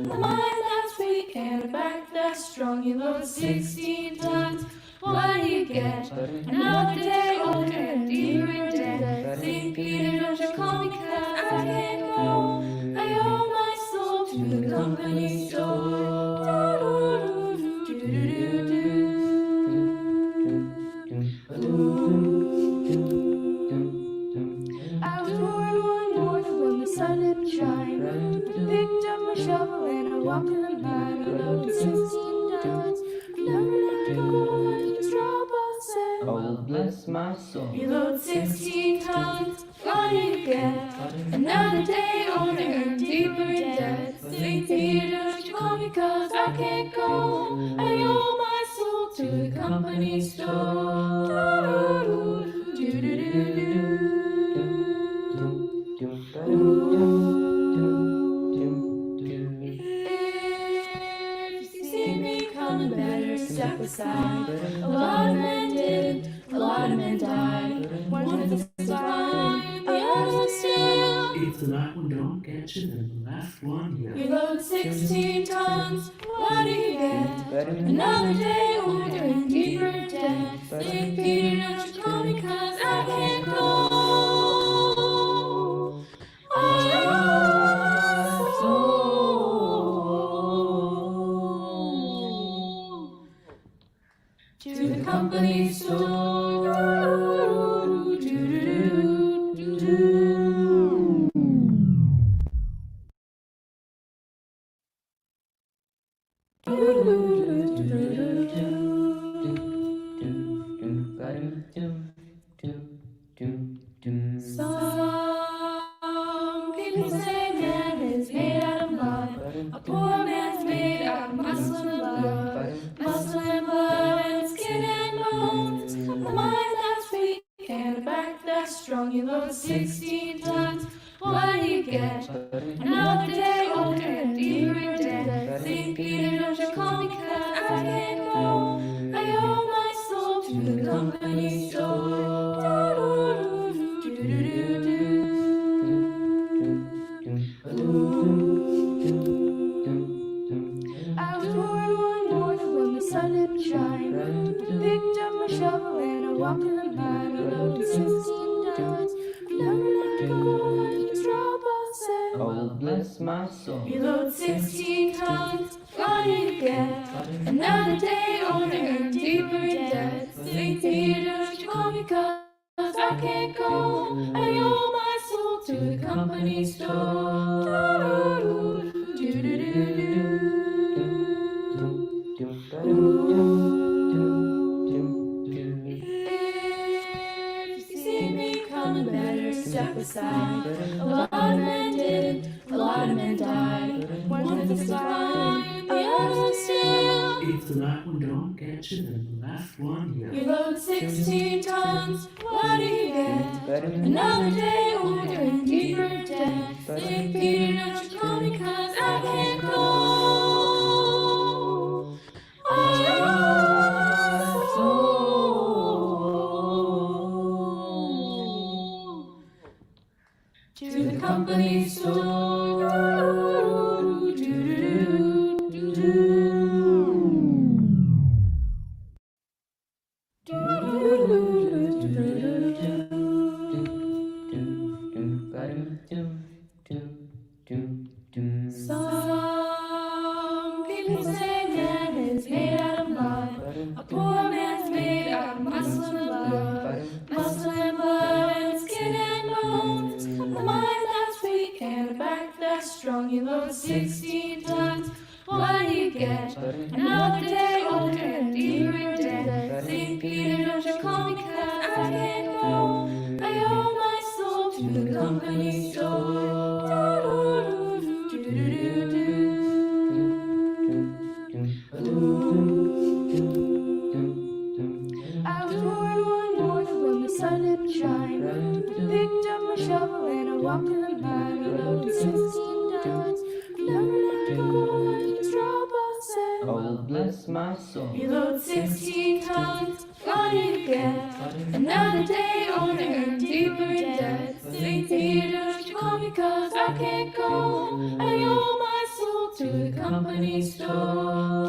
The mind that's weak and a back that's strong. You load 16 tons. What do you get? Another day older and deeper in debt. St. Peter, don't you call me 'cause I can't go. I owe my soul to the company store. I was born one morning when the sun didn't shine. Picked up my shovel and I walked in the mine. I loaded 16 tons. Never let go like the straw ball said. Oh, bless my soul. You load 16 tons. What do you get? Another day older and deeper in debt. St. Peter, don't you call me 'cause I can't go. I owe my soul to the company store. If you see me coming, better step aside. A lot of men did, a lot of men died. One of the fine, the other still. If the right one don't get you, then the left one will. You load 16 tons, what do you get? Another day older and deeper in debt. St. Peter, don't you call me 'cause I can't go. I owe my soul to the company store. Some people say man is made out of mud. A poor man's made out of muscle and blood. Muscle and blood and skin and bones. A mind that's weak and a back that's strong. You load 16 tons. What do you get? Another day older and deeper in debt. St. Peter, don't you call me 'cause I can't go. I owe my soul to the company store. I was born one morning when the sun didn't shine. Picked up my shovel and I walked in the mine. I loaded 16 tons. Never let go like the straw ball said. Oh, bless my soul. You load 16 tons. What do you get? Another day older and deeper in debt. St. Peter, don't you call me 'cause I can't go. I owe my soul to the company store. If you see me coming, better step aside. A lot of men did, a lot of men died. One of the fine, the other still. If the right one don't get you, then the left one will. You load 16 tons, what do you get? Another day older and deeper in debt. St. Peter, don't you call me 'cause I can't go. I owe my soul to the company store. Some people say man is made out of mud. A poor man's made out of muscle and blood. Muscle and blood and skin and bones. A mind that's weak and a back that's strong. You load 16 tons. What do you get? Another day older and deeper in debt. St. Peter, don't you call me 'cause I can't go. I owe my soul to the company store. I was born one morning when the sun didn't shine. Picked up my shovel and I walked in the mine. I loaded 16 tons. Never let go like the straw ball said. Oh, bless my soul. You load 16 tons. What do you get? Another day older and deeper in debt. St. Peter, don't you call me 'cause I can't go. I owe my soul to the the company store.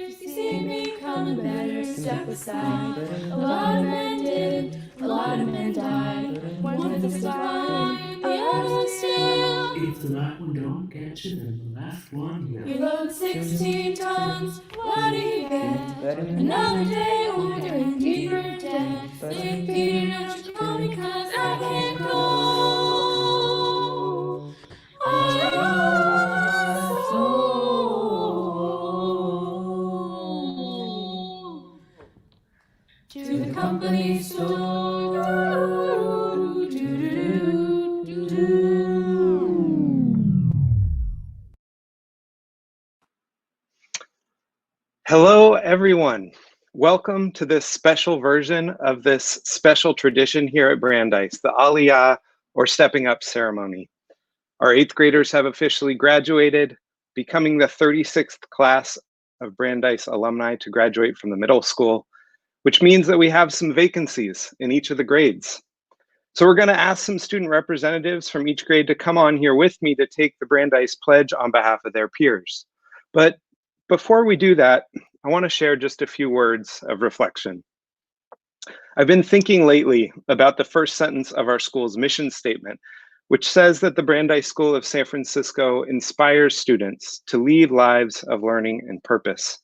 If you see me coming, better step aside. A lot of men did, a lot of men died. One was blind, the other still. If the right one don't get you, then the left one will. You load 16 tons, what do you get? Another day older and deeper in debt. St. Peter, don't you call me 'cause I can't go. My soul to the company store. Hello, everyone. Welcome to this special version of this special tradition here at Brandeis, the Aliyah, or Stepping Up ceremony. Our 8th graders have officially graduated, becoming the 36th class of Brandeis alumni to graduate from the middle school, which means that we have some vacancies in each of the grades. So we're going to ask some student representatives from each grade to come on here with me to take the Brandeis pledge on behalf of their peers. But before we do that, I want to share just a few words of reflection. I've been thinking lately about the first sentence of our school's mission statement, which says that the Brandeis School of San Francisco inspires students to lead lives of learning and purpose.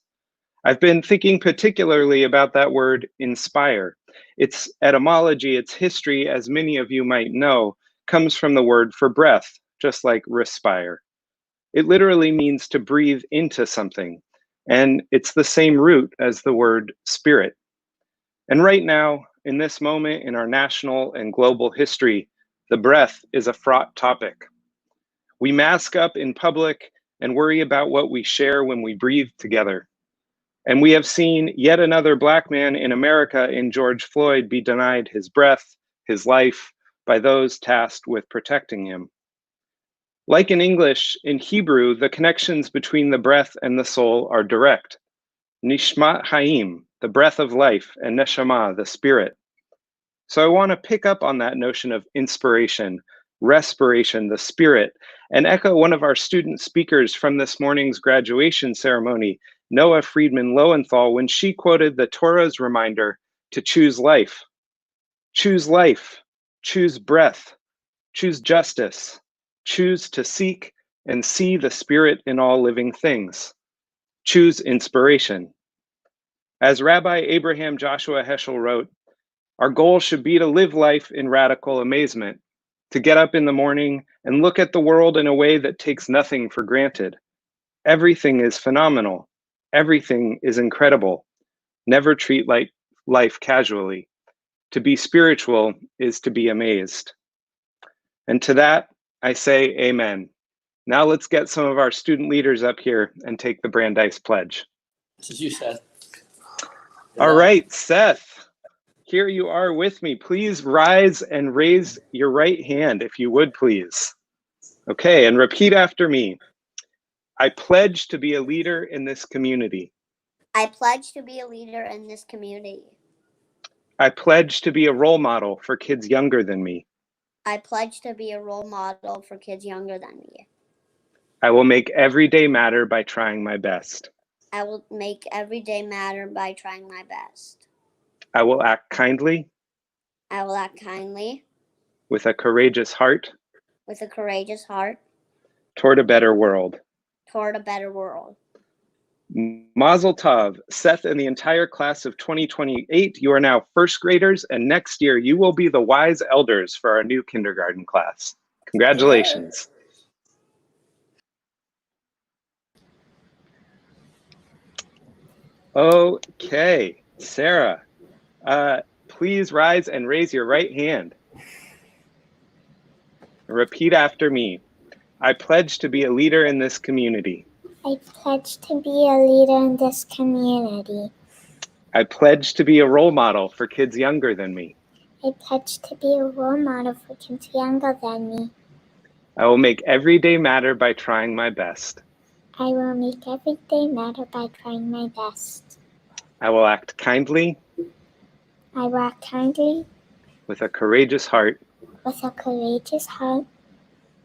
I've been thinking particularly about that word inspire. Its etymology, its history, as many of you might know, comes from the word for breath, just like respire. It literally means to breathe into something, and it's the same root as the word spirit. And right now, in this moment in our national and global history, the breath is a fraught topic. We mask up in public and worry about what we share when we breathe together. And we have seen yet another Black man in America in George Floyd be denied his breath, his life, by those tasked with protecting him. Like in English, in Hebrew, the connections between the breath and the soul are direct. Nishmat Haim, the breath of life, and Neshama, the spirit. So I want to pick up on that notion of inspiration, respiration, the spirit, and echo one of our student speakers from this morning's graduation ceremony, Noah Friedman Lowenthal, when she quoted the Torah's reminder to choose life. Choose life, choose breath, choose justice, choose to seek and see the spirit in all living things. Choose inspiration. As Rabbi Abraham Joshua Heschel wrote, our goal should be to live life in radical amazement, to get up in the morning and look at the world in a way that takes nothing for granted. Everything is phenomenal. Everything is incredible. Never treat life casually. To be spiritual is to be amazed. And to that, I say amen. Now let's get some of our student leaders up here and take the Brandeis pledge. This is you, Seth. All right, Seth, here you are with me. Please rise and raise your right hand, if you would, please. Okay, and repeat after me. I pledge to be a leader in this community. I pledge to be a leader in this community. I pledge to be a role model for kids younger than me. I pledge to be a role model for kids younger than me. I will make every day matter by trying my best. I will make every day matter by trying my best. I will act kindly. I will act kindly. With a courageous heart. With a courageous heart. Toward a better world. Toward a better world. Mazel tov, Seth and the entire class of 2028. You are now first graders, and next year you will be the wise elders for our new kindergarten class. Congratulations. Okay, Sarah, please rise and raise your right hand. Repeat after me. I pledge to be a leader in this community. I pledge to be a leader in this community. I pledge to be a role model for kids younger than me. I pledge to be a role model for kids younger than me. I will make every day matter by trying my best. I will make every day matter by trying my best. I will act kindly. I walk kindly with a courageous heart with a courageous heart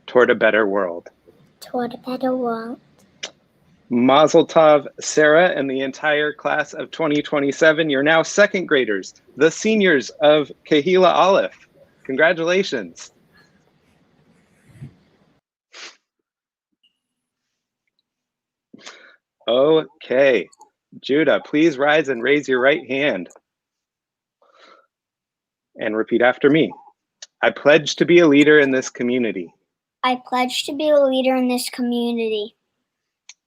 toward a better world. toward a better world. Mazel tov, Sarah, and the entire class of 2027. You're now second graders, the seniors of Kehila Aleph. Congratulations. Okay. Judah, please rise and raise your right hand and repeat after me. I pledge to be a leader in this community. I pledge to be a leader in this community.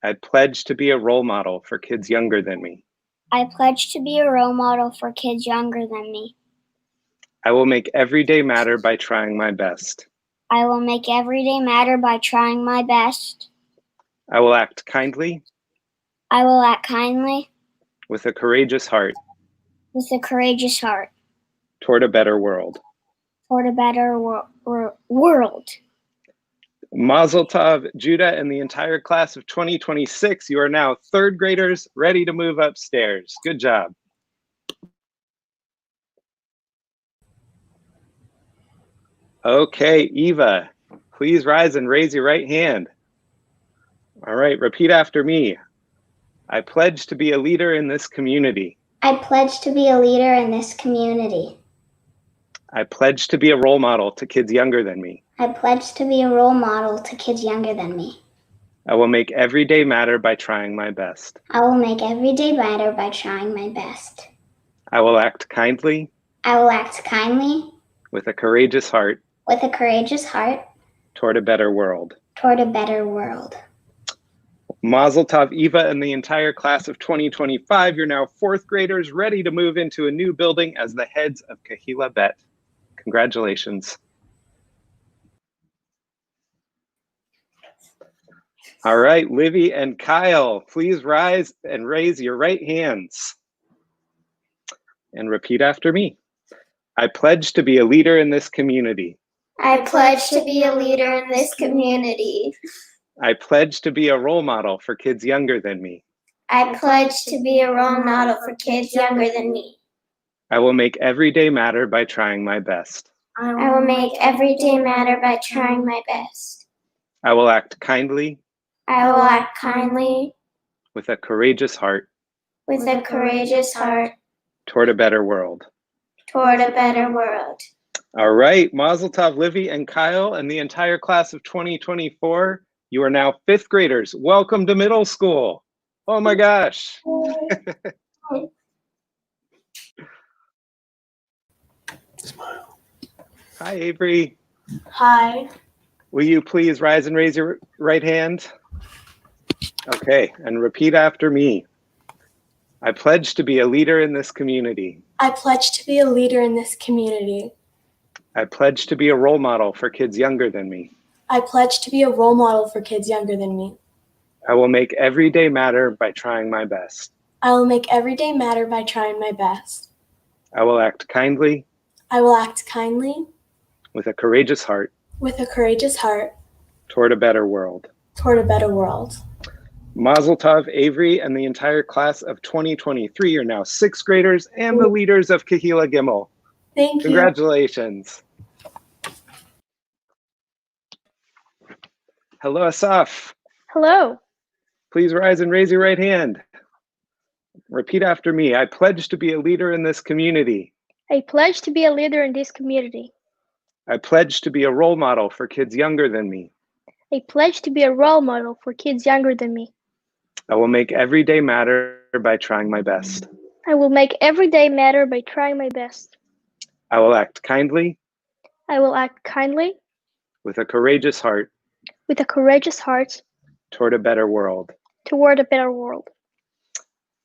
I pledge to be a role model for kids younger than me. I pledge to be a role model for kids younger than me. I will make every day matter by trying my best. I will make every day matter by trying my best. I will act kindly I will act kindly with a courageous heart with a courageous heart toward a better world. toward a better world. Mazel tov, Judah, and the entire class of 2026. You are now third graders ready to move upstairs. Good job. Okay, Eva, please rise and raise your right hand. All right, repeat after me. I pledge to be a leader in this community. I pledge to be a leader in this community. I pledge to be a role model to kids younger than me. I pledge to be a role model to kids younger than me. I will make every day matter by trying my best. I will make every day matter by trying my best. I will act kindly I will act kindly with a courageous heart with a courageous heart toward a better world. toward a better world. Mazel tov, Eva, and the entire class of 2025. You're now fourth graders ready to move into a new building as the heads of Kehila Bet. Congratulations. All right, Livy and Kyle, please rise and raise your right hands and repeat after me. I pledge to be a leader in this community. I pledge to be a leader in this community. I pledge to be a role model for kids younger than me. I pledge to be a role model for kids younger than me. I will make every day matter by trying my best. I will make every day matter by trying my best. I will act kindly I will act kindly with a courageous heart with a courageous heart toward a better world. toward a better world. All right, Mazel tov, Livy and Kyle, and the entire class of 2024. You are now fifth graders. Welcome to middle school. Oh my gosh. Smile. Hi, Avery. Hi. Will you please rise and raise your right hand? Okay, and repeat after me. I pledge to be a leader in this community. I pledge to be a leader in this community. I pledge to be a role model for kids younger than me. I pledge to be a role model for kids younger than me. I will make every day matter by trying my best. I will make every day matter by trying my best. I will act kindly I will act kindly with a courageous heart with a courageous heart toward a better world. toward a better world. Mazel tov, Avery, and the entire class of 2023 are now sixth graders and the leaders of Kehila Gimel. Thank you. Congratulations. Hello, Asaf. Hello. Please rise and raise your right hand. Repeat after me. I pledge to be a leader in this community. I pledge to be a leader in this community. I pledge to be a role model for kids younger than me. I pledge to be a role model for kids younger than me. I will make every day matter by trying my best. I will make every day matter by trying my best. I will act kindly I will act kindly with a courageous heart with a courageous heart toward a better world. toward a better world.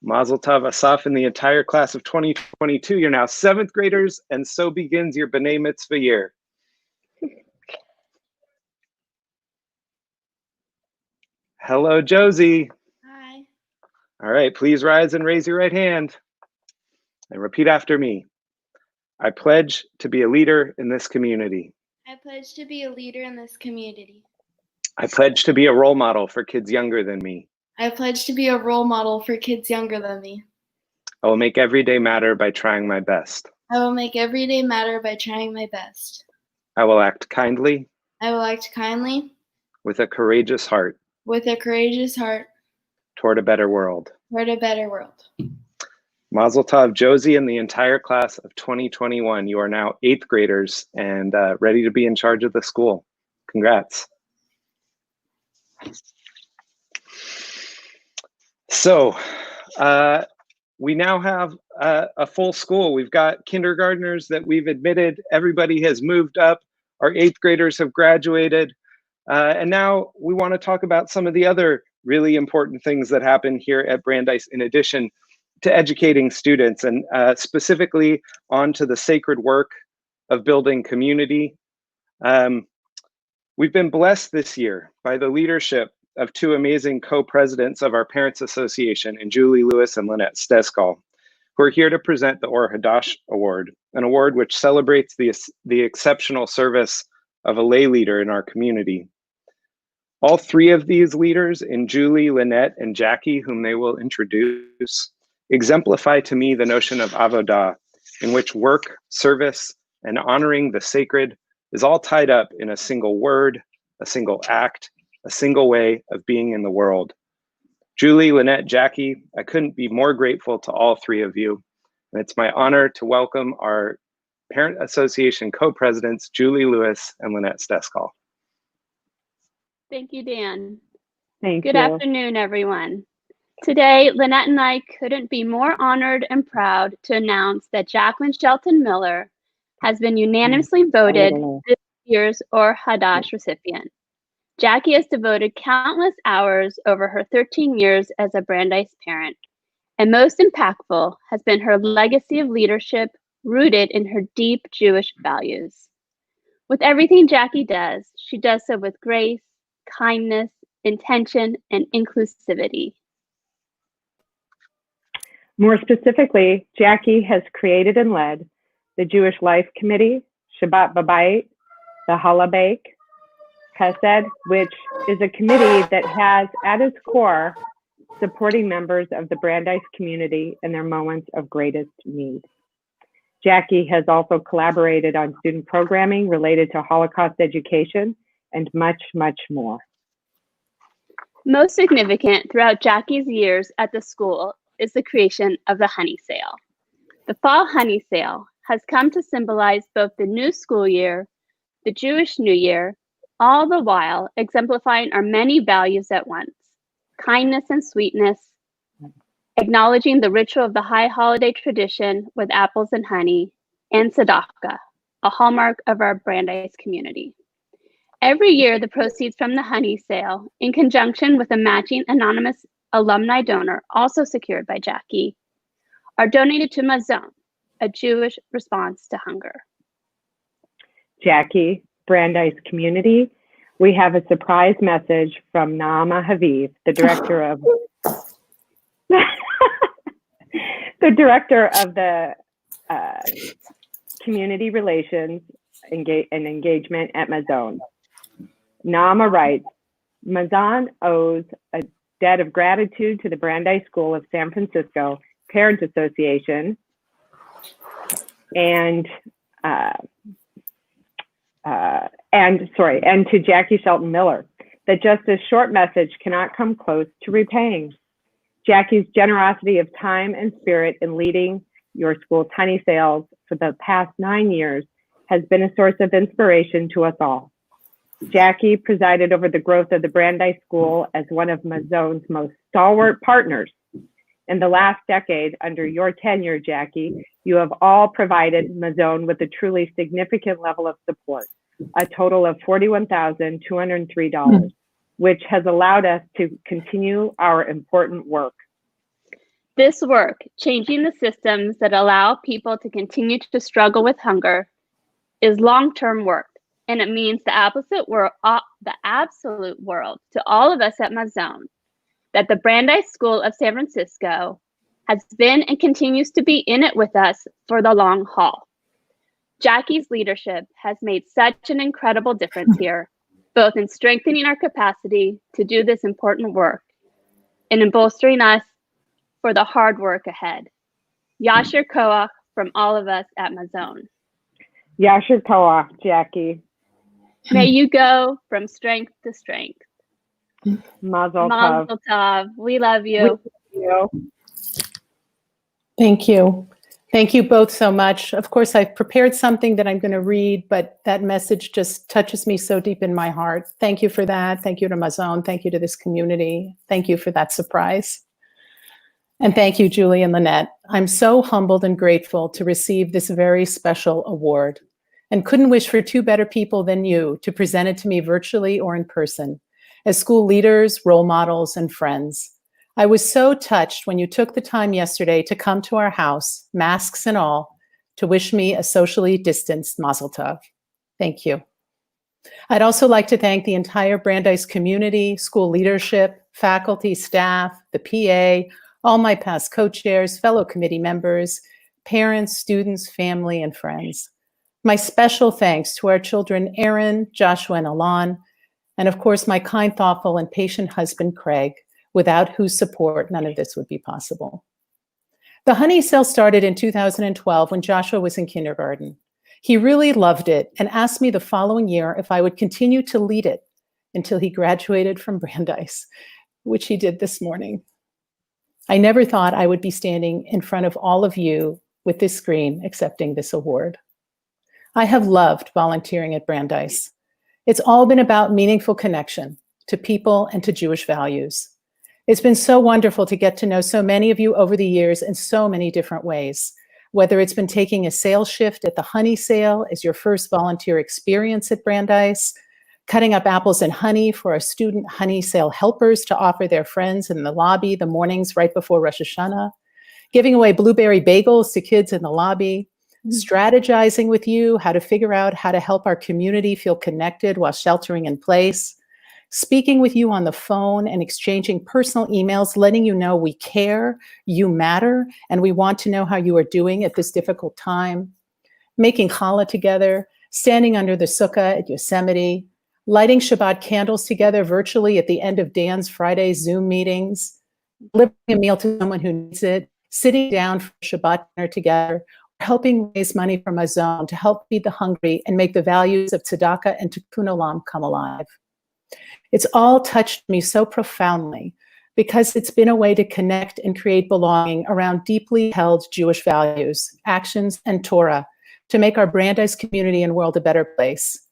Mazel tov, Asaf, and the entire class of 2022. You're now seventh graders, and so begins your B'nai Mitzvah year. Hello, Josie. Hi. All right, please rise and raise your right hand and repeat after me. I pledge to be a leader in this community. I pledge to be a leader in this community. I pledge to be a role model for kids younger than me. I pledge to be a role model for kids younger than me. I will make every day matter by trying my best. I will make every day matter by trying my best. I will act kindly I will act kindly with a courageous heart with a courageous heart toward a better world. toward a better world. Mazel tov, Josie, and the entire class of 2021. You are now 8th graders and ready to be in charge of the school. Congrats. So we now have a full school. We've got kindergartners that we've admitted. Everybody has moved up. Our 8th graders have graduated. And now we want to talk about some of the other really important things that happen here at Brandeis in addition to educating students, and specifically onto the sacred work of building community. We've been blessed this year by the leadership of 2 amazing co-presidents of our Parents Association, in Julie Lewis and Lynette Steskal, who are here to present the Or Hadash Award, an award which celebrates the exceptional service of a lay leader in our community. All 3 of these leaders, in Julie, Lynette, and Jackie, whom they will introduce, exemplify to me the notion of avodah, in which work, service, and honoring the sacred is all tied up in a single word, a single act, a single way of being in the world. Julie, Lynette, Jackie, I couldn't be more grateful to all 3 of you. And it's my honor to welcome our Parent Association co-presidents, Julie Lewis and Lynette Steskal. Thank you, Dan. Thank Good you. afternoon, everyone. Today, Lynette and I couldn't be more honored and proud to announce that Jacqueline Shelton Miller has been unanimously voted this year's Or Hadash recipient. Jackie has devoted countless hours over her 13 years as a Brandeis parent, and most impactful has been her legacy of leadership rooted in her deep Jewish values. With everything Jackie does, she does so with grace, kindness, intention, and inclusivity. More specifically, Jackie has created and led the Jewish Life Committee, Shabbat Babayit, the Halabake, Chesed, which is a committee that has at its core supporting members of the Brandeis community in their moments of greatest need. Jackie has also collaborated on student programming related to Holocaust education and much, much more. Most significant throughout Jackie's years at the school is the creation of the honey sale. The fall honey sale has come to symbolize both the new school year, the Jewish New Year, all the while exemplifying our many values at once: kindness and sweetness, acknowledging the ritual of the high holiday tradition with apples and honey, and tzedakah, a hallmark of our Brandeis community. Every year, the proceeds from the honey sale, in conjunction with a matching anonymous alumni donor, also secured by Jackie, are donated to Mazon, a Jewish response to hunger. Jackie, Brandeis community, we have a surprise message from Naama Haviv, the director of the director of the community relations and engagement at Mazon. Naama writes, Mazon owes a debt of gratitude to the Brandeis School of San Francisco Parent Association and to Jackie Shelton Miller, that just a short message cannot come close to repaying. Jackie's generosity of time and spirit in leading your school's honey sales for the past 9 years has been a source of inspiration to us all. Jackie presided over the growth of the Brandeis School as one of Mazon's most stalwart partners. In the last decade, under your tenure, Jackie, you have all provided Mazon with a truly significant level of support, a total of $41,203, which has allowed us to continue our important work. This work, changing the systems that allow people to continue to struggle with hunger, is long-term work, and it means the absolute world to all of us at Mazon, that the Brandeis School of San Francisco has been and continues to be in it with us for the long haul. Jackie's leadership has made such an incredible difference here, both in strengthening our capacity to do this important work and in bolstering us for the hard work ahead. Yasher Koach from all of us at Mazon. Yasher Koach, Jackie. May you go from strength to strength. Mazel tov. Mazel tov. We love you. Thank you. Thank you both so much. Of course, I've prepared something that I'm going to read, but that message just touches me so deep in my heart. Thank you for that. Thank you to Mazon. Thank you to this community. Thank you for that surprise. And thank you, Julie and Lynette. I'm so humbled and grateful to receive this very special award, and couldn't wish for two better people than you to present it to me virtually or in person, as school leaders, role models, and friends. I was so touched when you took the time yesterday to come to our house, masks and all, to wish me a socially distanced Mazel Tov. Thank you. I'd also like to thank the entire Brandeis community, school leadership, faculty, staff, the PA, all my past co-chairs, fellow committee members, parents, students, family, and friends. My special thanks to our children, Aaron, Joshua, and Alon, and of course, my kind, thoughtful, and patient husband, Craig, without whose support none of this would be possible. The Honey Sale started in 2012 when Joshua was in kindergarten. He really loved it and asked me the following year if I would continue to lead it until he graduated from Brandeis, which he did this morning. I never thought I would be standing in front of all of you with this screen accepting this award. I have loved volunteering at Brandeis. It's all been about meaningful connection to people and to Jewish values. It's been so wonderful to get to know so many of you over the years in so many different ways, whether it's been taking a sales shift at the Honey Sale as your first volunteer experience at Brandeis, cutting up apples and honey for our student Honey Sale helpers to offer their friends in the lobby the mornings right before Rosh Hashanah, giving away blueberry bagels to kids in the lobby, strategizing with you how to figure out how to help our community feel connected while sheltering in place, speaking with you on the phone and exchanging personal emails, letting you know we care, you matter, and we want to know how you are doing at this difficult time, making challah together, standing under the sukkah at Yosemite, lighting Shabbat candles together virtually at the end of Dan's Friday Zoom meetings, delivering a meal to someone who needs it, sitting down for Shabbat dinner together, helping raise money for Mazon to help feed the hungry and make the values of tzedakah and tikkun olam come alive. It's all touched me so profoundly because it's been a way to connect and create belonging around deeply held Jewish values, actions, and Torah to make our Brandeis community and world a better place.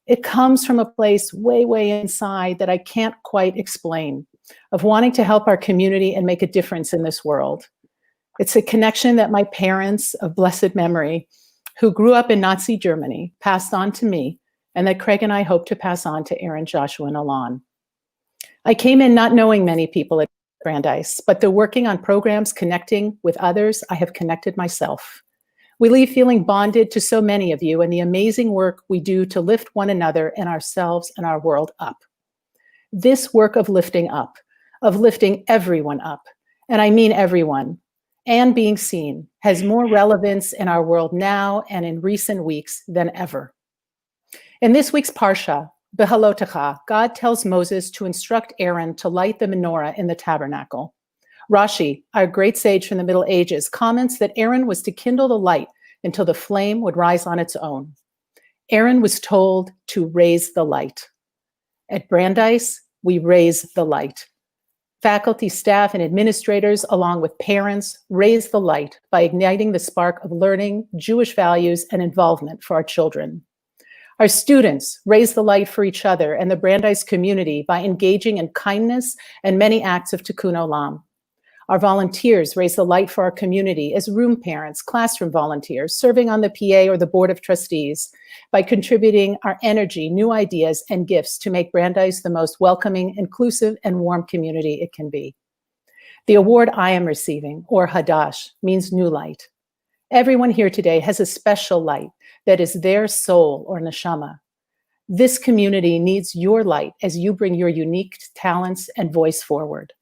It comes from a place way, way inside that I can't quite explain, of wanting to help our community and make a difference in this world. It's a connection that my parents of blessed memory, who grew up in Nazi Germany, passed on to me, and that Craig and I hope to pass on to Aaron, Joshua, and Alon. I came in not knowing many people at Brandeis, but through working on programs connecting with others, I have connected myself. We leave feeling bonded to so many of you and the amazing work we do to lift one another and ourselves and our world up. This work of lifting up, of lifting everyone up, and I mean everyone, and being seen, has more relevance in our world now and in recent weeks than ever. In this week's Parsha, Behalotecha, God tells Moses to instruct Aaron to light the menorah in the tabernacle. Rashi, our great sage from the Middle Ages, comments that Aaron was to kindle the light until the flame would rise on its own. Aaron was told to raise the light. At Brandeis, we raise the light. Faculty, staff, and administrators, along with parents, raise the light by igniting the spark of learning, Jewish values, and involvement for our children. Our students raise the light for each other and the Brandeis community by engaging in kindness and many acts of tikkun olam. Our volunteers raise the light for our community as room parents, classroom volunteers, serving on the PA or the Board of Trustees by contributing our energy, new ideas, and gifts to make Brandeis the most welcoming, inclusive, and warm community it can be. The award I am receiving, or Hadash, means new light. Everyone here today has a special light that is their soul or neshama. This community needs your light as you bring your unique talents and voice forward.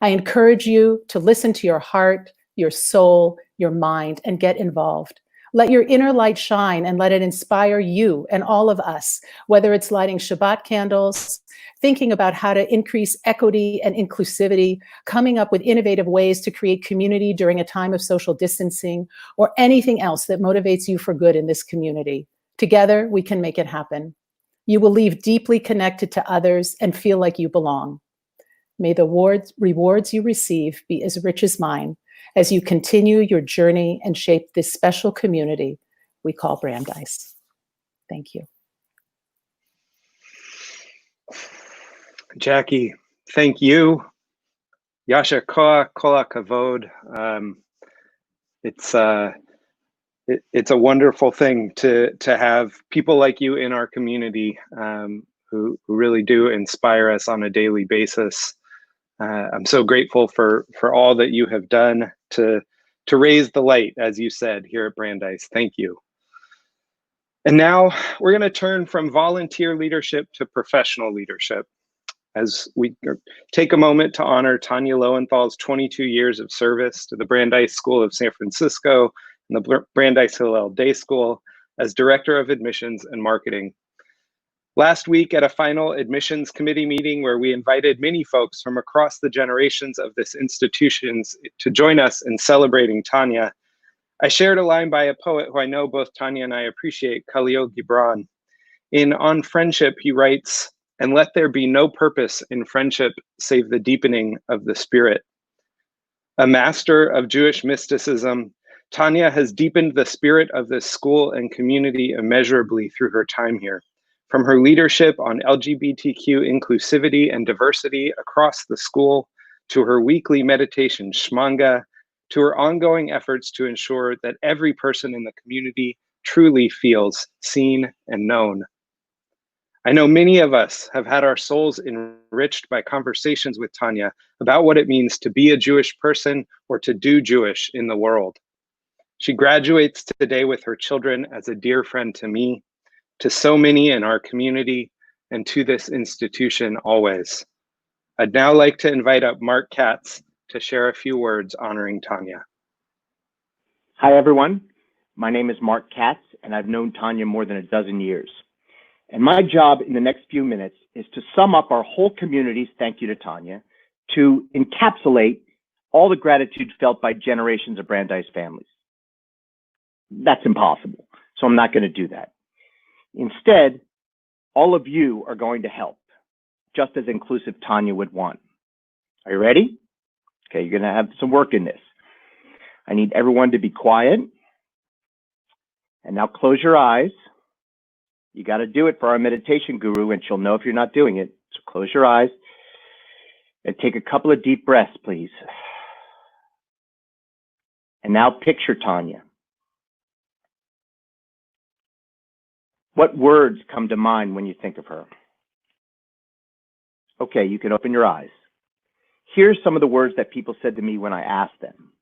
I encourage you to listen to your heart, your soul, your mind, and get involved. Let your inner light shine and let it inspire you and all of us, whether it's lighting Shabbat candles, thinking about how to increase equity and inclusivity, coming up with innovative ways to create community during a time of social distancing, or anything else that motivates you for good in this community. Together, we can make it happen. You will leave deeply connected to others and feel like you belong. May the rewards you receive be as rich as mine as you continue your journey and shape this special community we call Brandeis. Thank you. Jackie, thank you. Yasher koach, kol hakavod. It's a wonderful thing to have people like you in our community who really do inspire us on a daily basis. I'm so grateful for all that you have done to raise the light, as you said, here at Brandeis. Thank you. And now we're going to turn from volunteer leadership to professional leadership as we take a moment to honor Tanya Lowenthal's 22 years of service to the Brandeis School of San Francisco and the Brandeis Hillel Day School as Director of Admissions and Marketing. Last week at a final admissions committee meeting where we invited many folks from across the generations of this institution to join us in celebrating Tanya, I shared a line by a poet who I know both Tanya and I appreciate, Khalil Gibran. In On Friendship, he writes, "And let there be no purpose in friendship save the deepening of the spirit." A master of Jewish mysticism, Tanya has deepened the spirit of this school and community immeasurably through her time here. From her leadership on LGBTQ inclusivity and diversity across the school, to her weekly meditation shmanga, to her ongoing efforts to ensure that every person in the community truly feels seen and known. I know many of us have had our souls enriched by conversations with Tanya about what it means to be a Jewish person or to do Jewish in the world. She graduates today with her children as a dear friend to me, to so many in our community, and to this institution always. I'd now like to invite up Mark Katz to share a few words honoring Tanya. Hi, everyone. My name is Mark Katz, and I've known Tanya more than a dozen years. And my job in the next few minutes is to sum up our whole community's thank you to Tanya, to encapsulate all the gratitude felt by generations of Brandeis families. That's impossible, so I'm not going to do that. Instead, all of you are going to help, just as inclusive Tanya would want. Are you ready? Okay, you're going to have some work in this. I need everyone to be quiet. And now close your eyes. You got to do it for our meditation guru, and she'll know if you're not doing it. So close your eyes and take a couple of deep breaths, please. And now picture Tanya. What words come to mind when you think of her? Okay, you can open your eyes. Here's some of the words that people said to me when I asked them.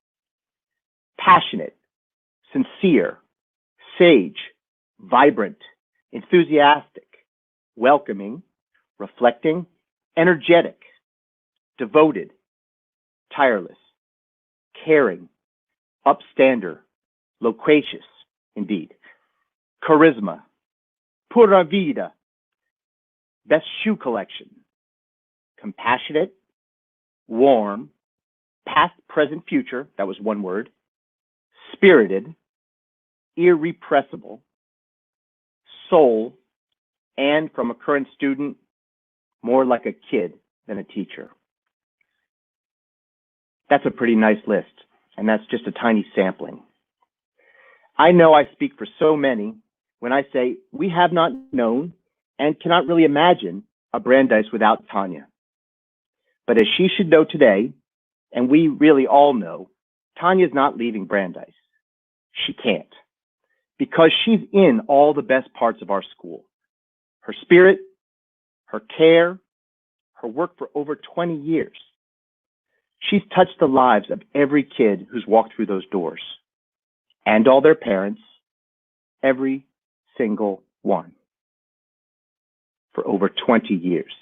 Passionate, sincere, sage, vibrant, enthusiastic, welcoming, reflecting, energetic, devoted, tireless, caring, upstander, loquacious, indeed, charisma, pura vida, best shoe collection, compassionate, warm, past, present, future, that was one word, spirited, irrepressible, soul, and from a current student, more like a kid than a teacher. That's a pretty nice list, and that's just a tiny sampling. I know I speak for so many when I say we have not known and cannot really imagine a Brandeis without Tanya. But as she should know today, and we really all know, Tanya's not leaving Brandeis. She can't, because she's in all the best parts of our school. Her spirit, her care, her work for over 20 years. She's touched the lives of every kid who's walked through those doors, and all their parents, every single one, for over 20 years.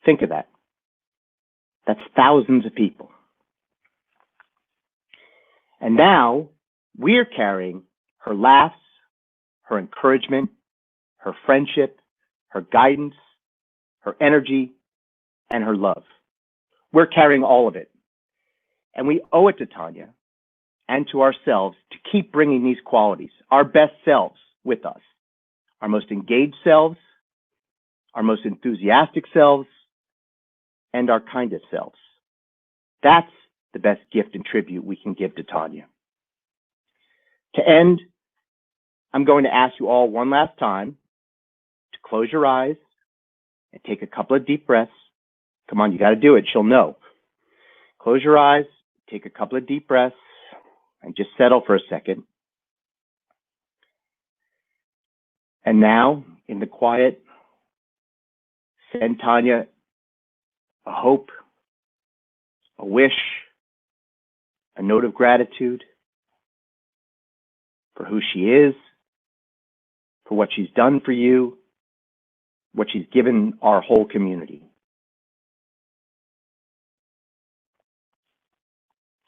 Think of that. That's thousands of people. And now we're carrying her laughs, her encouragement, her friendship, her guidance, her energy, and her love. We're carrying all of it. And we owe it to Tanya and to ourselves to keep bringing these qualities, our best selves, with us. Our most engaged selves, our most enthusiastic selves, and our kindest selves. That's the best gift and tribute we can give to Tanya. To end, I'm going to ask you all one last time to close your eyes and take a couple of deep breaths. Come on, you got to do it. She'll know. Close your eyes, take a couple of deep breaths, and just settle for a second. And now, in the quiet, send Tanya a hope, a wish, a note of gratitude for who she is, for what she's done for you, what she's given our whole community.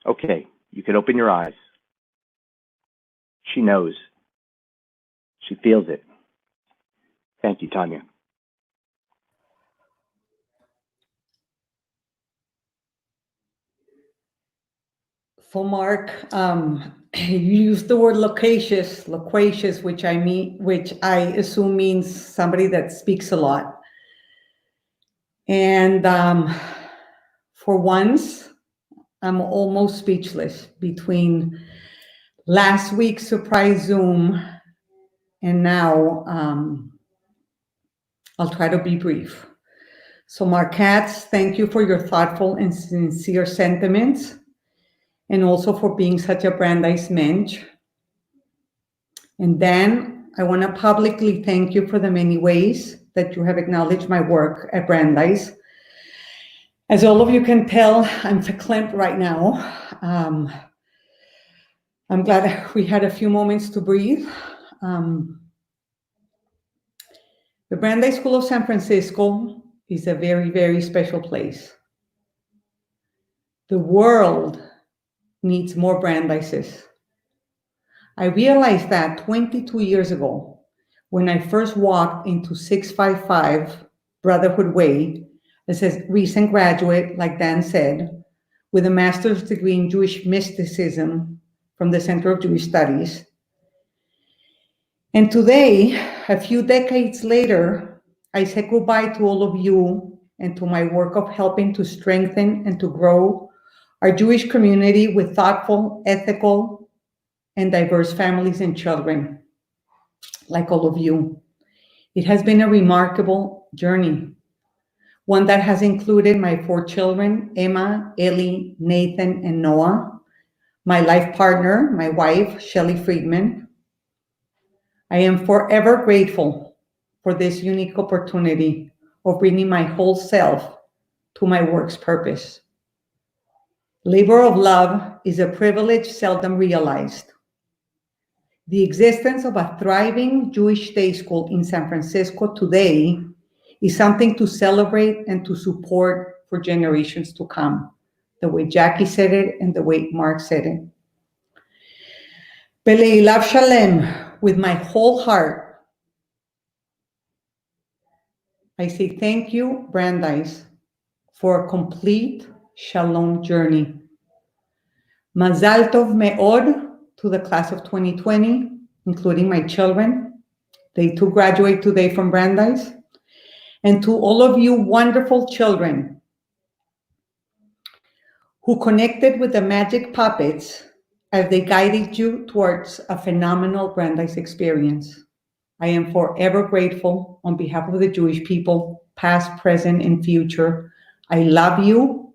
Okay, you can open your eyes. She knows. She feels it. Thank you, Tanya. So Mark, you used the word loquacious, which I assume means somebody that speaks a lot. And for once, I'm almost speechless between last week's surprise Zoom and now. I'll try to be brief. So Mark Katz, thank you for your thoughtful and sincere sentiments, and also for being such a Brandeis mensch. And Dan, I want to publicly thank you for the many ways that you have acknowledged my work at Brandeis. As all of you can tell, I'm verklempt right now. I'm glad we had a few moments to breathe. The Brandeis School of San Francisco is a very, very special place. The world needs more Brandeises. I realized that 22 years ago, when I first walked into 655 Brotherhood Way as a recent graduate, like Dan said, with a master's degree in Jewish mysticism from the Center of Jewish Studies. And today, a few decades later, I say goodbye to all of you and to my work of helping to strengthen and to grow our Jewish community with thoughtful, ethical, and diverse families and children, like all of you. It has been a remarkable journey, one that has included my 4 children, Emma, Ellie, Nathan, and Noah, my life partner, my wife, Shelley Friedman. I am forever grateful for this unique opportunity of bringing my whole self to my work's purpose. Labor of love is a privilege seldom realized. The existence of a thriving Jewish day school in San Francisco today is something to celebrate and to support for generations to come, the way Jackie said it and the way Mark said it. Beleilav Shalem, with my whole heart, I say thank you, Brandeis, for a complete Shalom journey. Mazal Tov Me'od to the class of 2020, including my children. They too graduate today from Brandeis. And to all of you wonderful children who connected with the magic puppets as they guided you towards a phenomenal Brandeis experience. I am forever grateful on behalf of the Jewish people, past, present, and future. I love you.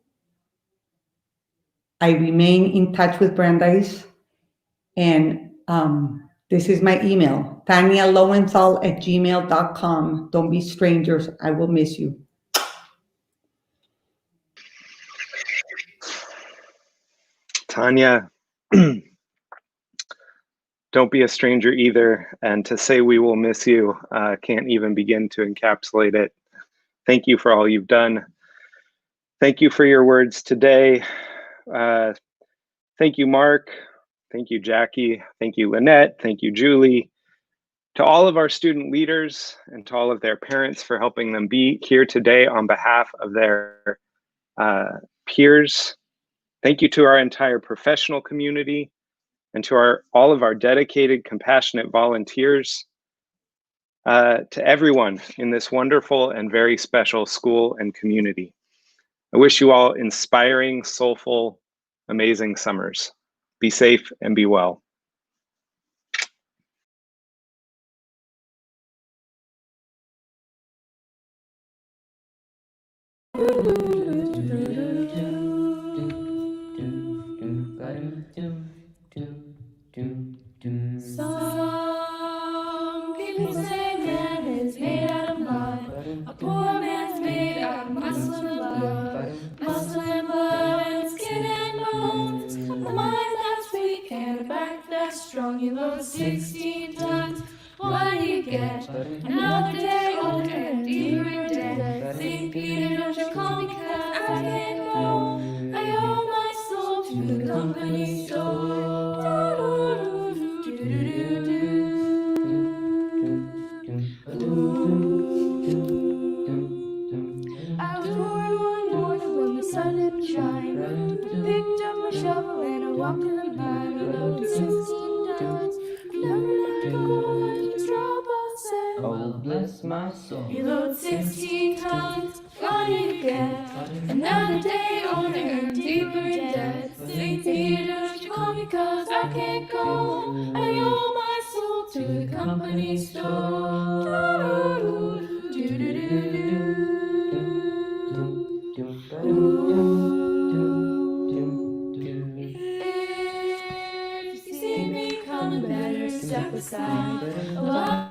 I remain in touch with Brandeis. And this is my email, tanyalowenthal@gmail.com. Don't be strangers. I will miss you. Tanya, don't be a stranger either. And to say we will miss you, can't even begin to encapsulate it. Thank you for all you've done. Thank you for your words today. Thank you, Mark. Thank you, Jackie. Thank you, Lynette. Thank you, Julie. To all of our student leaders and to all of their parents for helping them be here today on behalf of their peers. Thank you to our entire professional community and to all of our dedicated, compassionate volunteers. To everyone in this wonderful and very special school and community. I wish you all inspiring, soulful, amazing summers. Be safe and be well. Some people say man is made out of mud. A poor man's made out of muscle and blood. Muscle and blood and skin and bones. A mind that's weak and a back that's strong. You load 16 tons. What do you get? Another day older and deeper in debt. St. Peter, don't you call me 'cause I can't go. I owe my soul to the company store. I was born one morning when the sun didn't shine. Picked up my shovel and I walked in the mine. I loaded 16 tons. Never let go, like straw ball said. Oh, bless my soul. You load 16 tons, what do you get? Another day older and deeper in debt. St. Peter, don't you call me 'cause I can't go. I owe my soul to the company store. If you see me coming, better step aside. A lot